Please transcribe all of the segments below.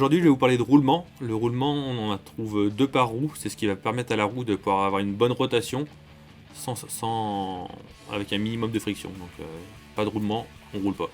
Aujourd'hui, je vais vous parler de roulement. Le roulement, on en trouve 2 par roue. C'est ce qui va permettre à la roue de pouvoir avoir une bonne rotation avec un minimum de friction. Donc, pas de roulement, on roule pas.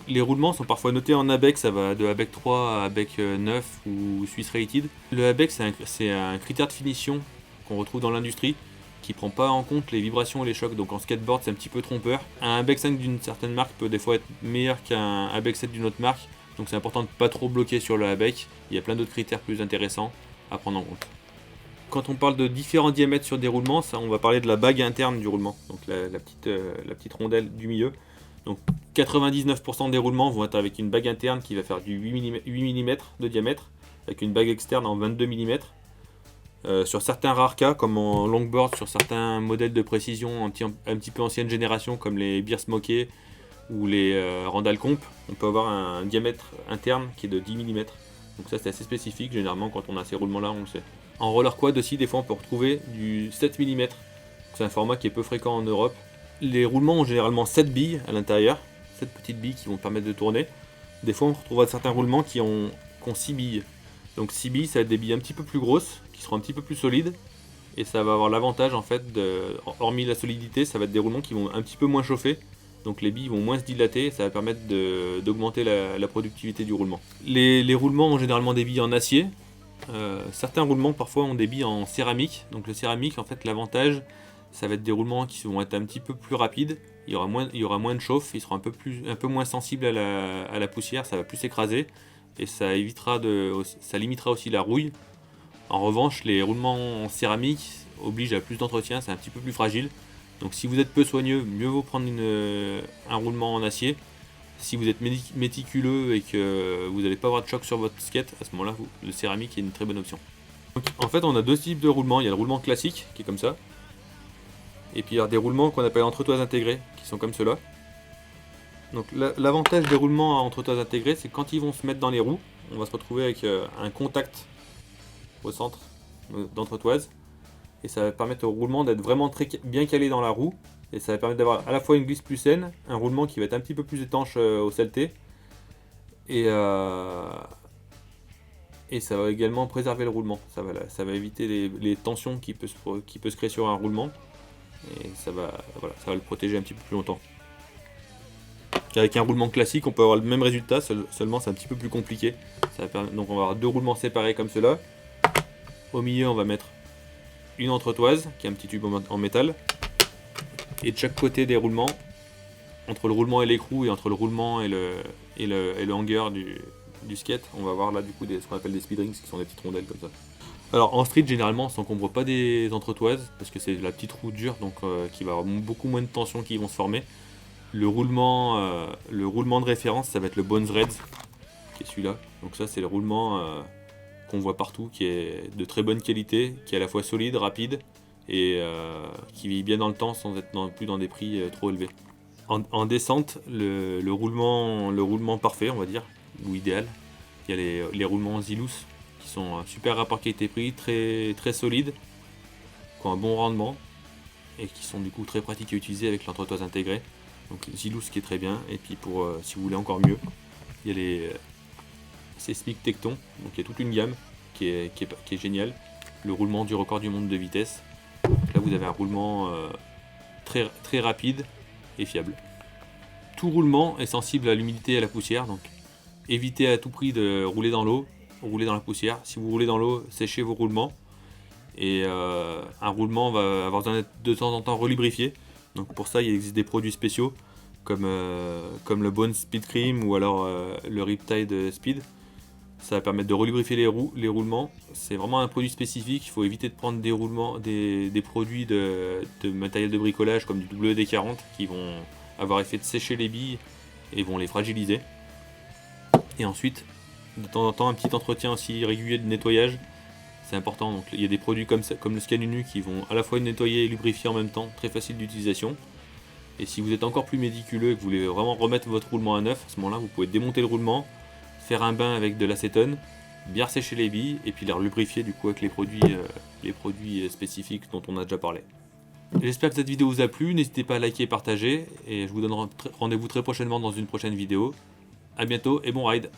Les roulements sont parfois notés en ABEC, ça va de ABEC 3 à ABEC 9 ou Swiss Rated. Le ABEC, c'est un critère de finition qu'on retrouve dans l'industrie qui prend pas en compte les vibrations et les chocs. Donc en skateboard, c'est un petit peu trompeur. Un ABEC 5 d'une certaine marque peut des fois être meilleur qu'un ABEC 7 d'une autre marque. Donc c'est important de ne pas trop bloquer sur le ABEC. Il y a plein d'autres critères plus intéressants à prendre en compte. Quand on parle de différents diamètres sur des roulements, ça, on va parler de la bague interne du roulement, donc la petite rondelle du milieu. Donc 99% des roulements vont être avec une bague interne qui va faire du 8 mm de diamètre, avec une bague externe en 22 mm. Sur certains rares cas, comme en longboard, sur certains modèles de précision un petit peu ancienne génération, comme les Beer Smokey ou les Randall Comp, on peut avoir un diamètre interne qui est de 10 mm. Donc ça c'est assez spécifique, généralement quand on a ces roulements là on le sait. En roller quad aussi, des fois on peut retrouver du 7 mm, c'est un format qui est peu fréquent en Europe. Les roulements ont généralement 7 billes à l'intérieur, 7 petites billes qui vont permettre de tourner. Des fois on retrouvera certains roulements qui ont 6 billes. Donc 6 billes, ça va être des billes un petit peu plus grosses, qui seront un petit peu plus solides. Et ça va avoir l'avantage en fait, hormis la solidité, ça va être des roulements qui vont un petit peu moins chauffer. Donc les billes vont moins se dilater, ça va permettre d'augmenter la productivité du roulement. Les roulements ont généralement des billes en acier. Certains roulements parfois ont des billes en céramique. Donc le céramique, en fait, l'avantage, ça va être des roulements qui vont être un petit peu plus rapides. Il y aura moins de chauffe, ils seront un peu moins sensibles à la poussière, ça va plus s'écraser. Et ça limitera aussi la rouille. En revanche, les roulements en céramique obligent à plus d'entretien, c'est un petit peu plus fragile. Donc si vous êtes peu soigneux, mieux vaut prendre un roulement en acier. Si vous êtes méticuleux et que vous n'allez pas avoir de choc sur votre skate, à ce moment-là, le céramique est une très bonne option. Donc, en fait, on a 2 types de roulements. Il y a le roulement classique, qui est comme ça. Et puis il y a des roulements qu'on appelle entretoises intégrées, qui sont comme cela. Donc l'avantage des roulements à entretoises intégrées, c'est que quand ils vont se mettre dans les roues, on va se retrouver avec un contact au centre d'entretoise. Et ça va permettre au roulement d'être vraiment très bien calé dans la roue. Et ça va permettre d'avoir à la fois une glisse plus saine, un roulement qui va être un petit peu plus étanche aux saletés. Et ça va également préserver le roulement. Ça va éviter les tensions qui peuvent se créer sur un roulement. Et ça va le protéger un petit peu plus longtemps. Avec un roulement classique, on peut avoir le même résultat, seulement c'est un petit peu plus compliqué. Donc on va avoir 2 roulements séparés comme cela. Au milieu, on va mettre une entretoise, qui est un petit tube en métal. Et de chaque côté des roulements, entre le roulement et l'écrou et entre le roulement et le hanger du skate, on va avoir là du coup ce qu'on appelle des speed rings, qui sont des petites rondelles comme ça. Alors en street, généralement on s'encombre pas des entretoises parce que c'est la petite roue dure, donc qui va avoir beaucoup moins de tensions qui vont se former. Le roulement de référence, ça va être le Bones Reds, qui est celui-là. Donc ça c'est le roulement qu'on voit partout, qui est de très bonne qualité, qui est à la fois solide, rapide et qui vit bien dans le temps sans être non plus dans des prix trop élevés. En descente, le roulement parfait, on va dire, ou idéal, il y a les roulements Zilus qui sont un super rapport qualité-prix, très, très solides, qui ont un bon rendement et qui sont du coup très pratiques à utiliser avec l'entretoise intégrée. Donc Zilus qui est très bien, et puis si vous voulez encore mieux, il y a les Seismic Tecton, donc il y a toute une gamme qui est géniale. Le roulement du record du monde de vitesse. Là vous avez un roulement très, très rapide et fiable. Tout roulement est sensible à l'humidité et à la poussière, donc évitez à tout prix de rouler dans l'eau, rouler dans la poussière. Si vous roulez dans l'eau, séchez vos roulements. Et un roulement va avoir besoin d'être de temps en temps relubrifié. Donc pour ça, il existe des produits spéciaux comme le Bone Speed Cream ou alors le Riptide Speed. Ça va permettre de relubrifier les roulements. C'est vraiment un produit spécifique. Il faut éviter de prendre des produits de matériel de bricolage comme du WD-40 qui vont avoir effet de sécher les billes et vont les fragiliser. Et ensuite, de temps en temps, un petit entretien aussi régulier de nettoyage. C'est important. Donc, il y a des produits comme le Scanunu qui vont à la fois nettoyer et lubrifier en même temps, très facile d'utilisation. Et si vous êtes encore plus méticuleux et que vous voulez vraiment remettre votre roulement à neuf, à ce moment-là, vous pouvez démonter le roulement, faire un bain avec de l'acétone, bien sécher les billes et puis les lubrifier du coup avec les produits spécifiques dont on a déjà parlé. J'espère que cette vidéo vous a plu, n'hésitez pas à liker et partager et je vous donne rendez-vous très prochainement dans une prochaine vidéo. A bientôt et bon ride!